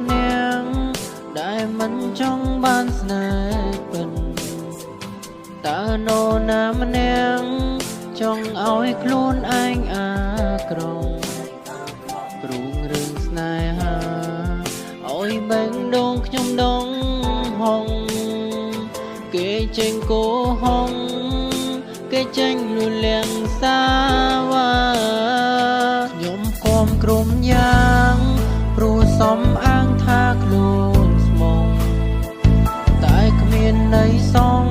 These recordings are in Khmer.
ម្នាក់ដែលមិនចង់បានស្នេហ៍ពិនតើនរណាម្នាក់ចង់ឲ្យខ្លួនឯងអាក្រង់ព្រួងរឿងស្នេហាឲ្យបែងដងខ្ញុំដងហងគេចេញកោហងគេចេញលួលៀងសាវ៉ាខ្ញុំគាំក្រុមយ៉ាងព្រោះសំអាងថាខ្លួនស្មងតែគ្មានន័យសង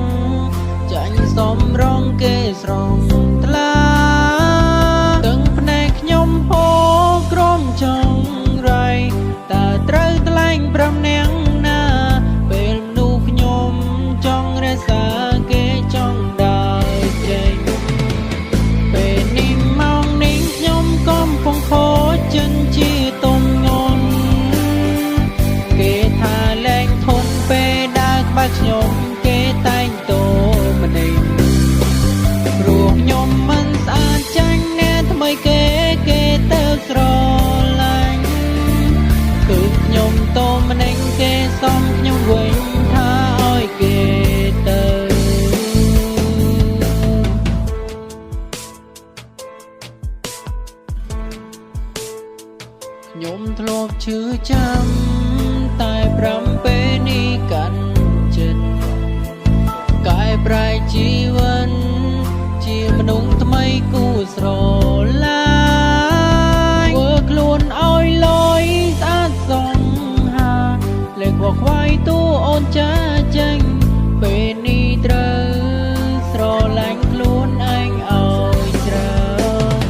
ចាញ់សំរងគេស្រងថ្លាទាំងភ្នែកខ្ញុំហូរក្រំចង់រៃតើត្រូវថ្លែងប្រំនាងណាពេលមនុស្សខ្ញុំចង់រសាគេចង់ដើរចេញពេលនេះម៉ោងនេះខ្ញុំកំពុងខូចចិនជាទុំងន់គេថាលែងធន់ពេលដើរក្បែរខ្ញុំគេតែងតោម្នេញព្រោះខ្ញុំមិនស្អាតចាញ់អ្នកថ្មីគេទៅស្រឡាញ់គឺខ្ញុំតោម្នេញគេសំខ្ញុំវិញថាឲ្យគេទៅខ្ញុំធ្លាប់ឈឺចាំតែ5ពេលនេះកាន់ចិត្តកែប្រែជីវិតជាមនុស្សថ្មីគូស្រឡាញ់ធ្វើខ្លួនឲ្យលយស្អាតសងហាលេខខ្វាយទូអូនចាចេញពេលនេះត្រូវស្រឡាញ់ខ្លួនឯងឲ្យច្រើន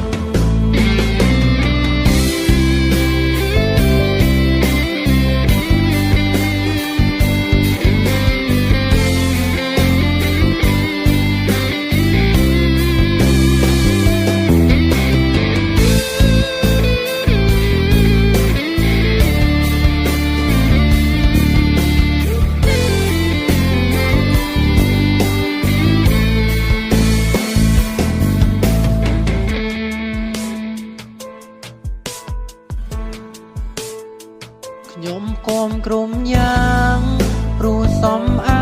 ខ្ញុំគាំក្រុមយ៉ាងព្រោះសំអា